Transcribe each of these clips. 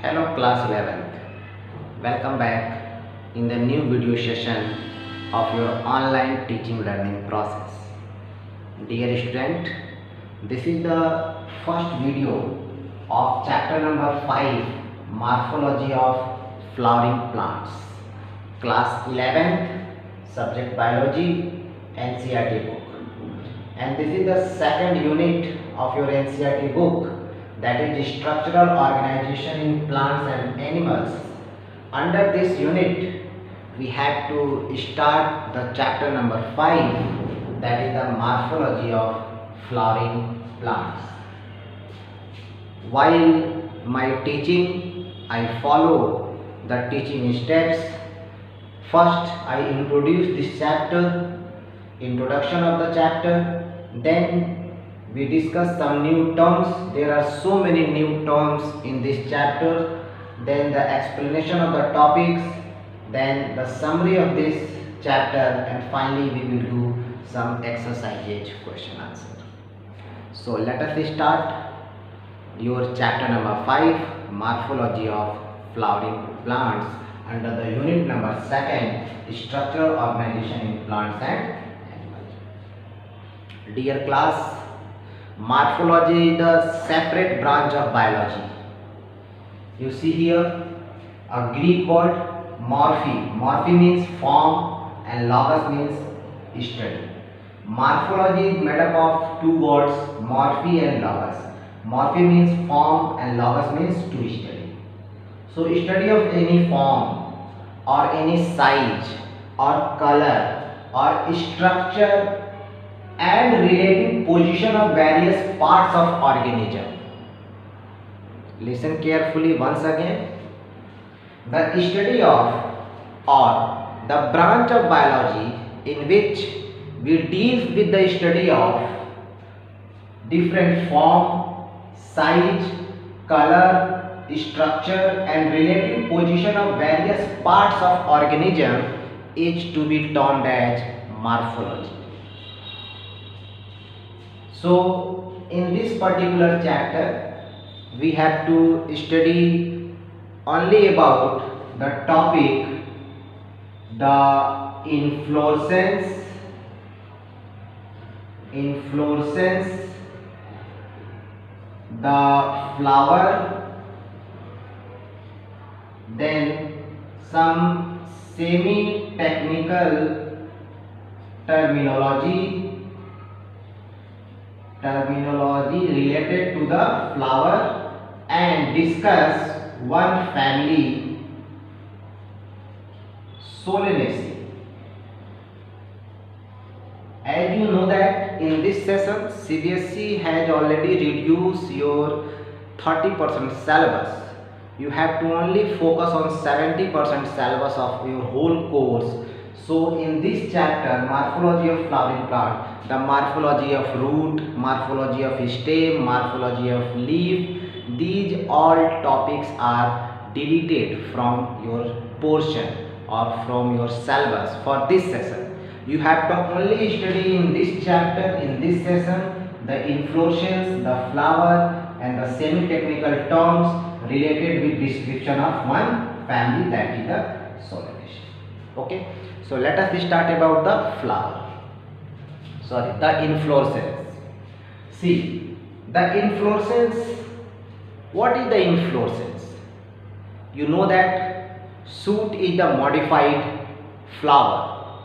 Hello class 11th. Welcome back in the new video session of your online teaching learning process. Dear student, this is the first video of chapter number 5, Morphology of Flowering Plants. Class 11th, subject Biology, NCERT book. And this is the second unit of your NCERT book, that is structural organization in plants and animals. Under this unit we have to start the chapter number 5, that is the morphology of flowering plants. While my teaching, I follow the teaching steps. First I introduce this chapter, introduction of the chapter, then we discuss some new terms. There are so many new terms in this chapter. Then the explanation of the topics, then the summary of this chapter, and finally we will do some exercise question answer. So let us start your chapter number 5, Morphology of Flowering Plants, under the unit number 2, Structural Organization in Plants and Animals. Dear class, morphology is the separate branch of biology. You see here a Greek word morphe. Morphe means form and logos means study. Morphology is made up of two words, morphe and logos. Morphe means form and logos means to study. So study of any form or any size or color or structure and relative position of various parts of organism. Listen carefully once again. The study of, or the branch of biology in which we deal with the study of different form, size, color, structure and relative position of various parts of organism is to be termed as morphology. So in this particular chapter we have to study only about the topic, the inflorescence, the flower, then some semi-technical terminology related to the flower, and discuss one family, Solanaceae. As you know that in this session CBSE has already reduced your 30% syllabus. You have to only focus on 70% syllabus of your whole course. So in this chapter, morphology of flowering plant, the morphology of root, morphology of stem, morphology of leaf, these all topics are deleted from your portion or from your syllabus for this session. You have to only study in this chapter, in this session, the inflorescence, the flower and the semi-technical terms related with description of one family, that is the Solanaceae. Okay. So let us start about the flower. The inflorescence. See, the inflorescence. What is the inflorescence? You know that shoot is the modified flower.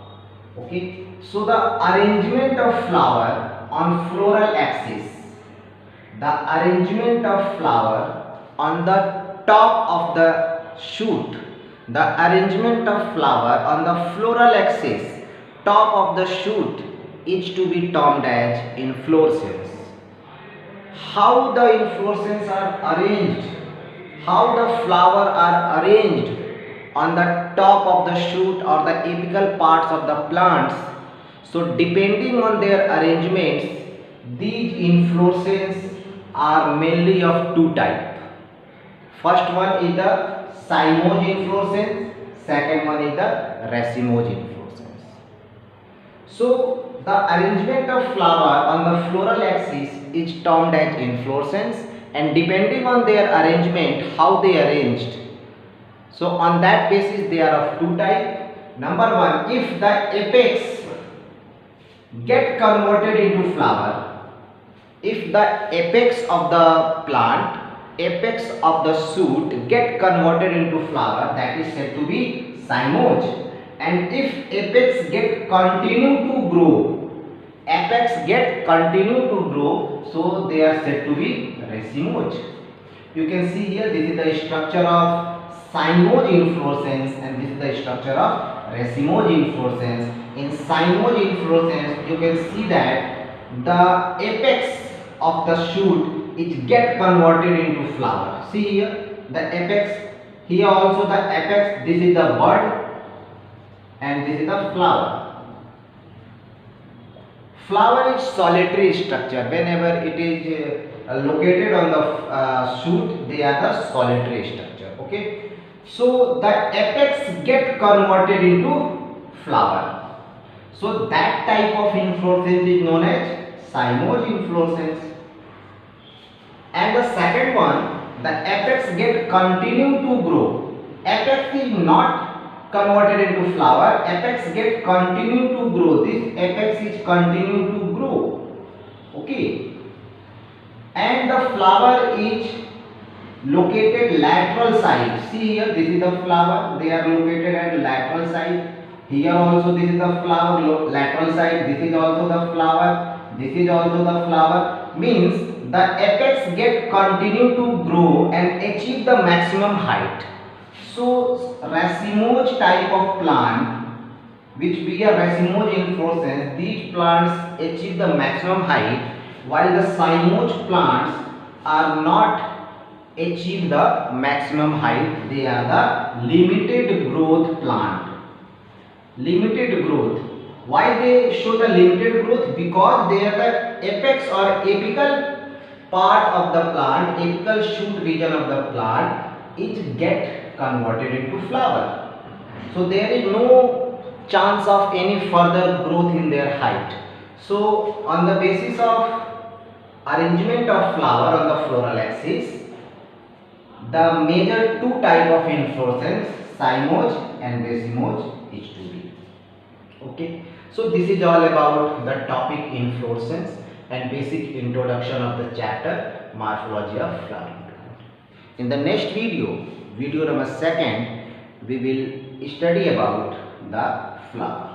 Okay. So the arrangement of flower on floral axis. The arrangement of flower on the top of the shoot. The arrangement of flower on the floral axis, top of the shoot, is to be termed as inflorescence. How the inflorescence are arranged, how the flower are arranged on the top of the shoot or the apical parts of the plants. So depending on their arrangements, these inflorescences are mainly of two types. First one is the cymose inflorescence, second one is the racemose inflorescence. So the arrangement of flower on the floral axis is termed as inflorescence, and depending on their arrangement, how they arranged. So on that basis they are of two type. Number one, if the apex get converted into flower, if the apex of the plant, apex of the shoot get converted into flower, that is said to be cymoge. And if apex get continue to grow, apex get continue to grow, so they are said to be racemose. You can see here, this is the structure of cymoge inflorescence and this is the structure of racemose inflorescence. In cymoge inflorescence, you can see that the apex of the shoot, it get converted into flower. See here, the apex, here also the apex, this is the bud and this is the flower. Flower is solitary structure. Whenever it is located on the shoot, they are the solitary structure. Okay. So the apex get converted into flower. So that type of inflorescence is known as cymoge inflorescence. And the second one, the apex get continue to grow. Apex is not converted into flower. Apex get continue to grow. This apex is continue to grow. Okay. And the flower is located lateral side. See here, this is the flower. They are located at lateral side. Here also this is the flower, lateral side. This is also the flower. This is also the flower. Means the apex get continue to grow and achieve the maximum height. So racemose type of plant, which be a racemose inflorescence, these plants achieve the maximum height, while the cymoge plants are not achieve the maximum height. They are the limited growth plant. Limited growth. Why they show the limited growth? Because they are the apex or apical part of the plant, apical shoot region of the plant, it get converted into flower. So there is no chance of any further growth in their height. So on the basis of arrangement of flower on the floral axis, the major two type of inflorescence, cymoge and racemose, is to be. Okay, so this is all about the topic inflorescence and basic introduction of the chapter morphology of flowering plant. In the next video, video number 2, we will study about the flower.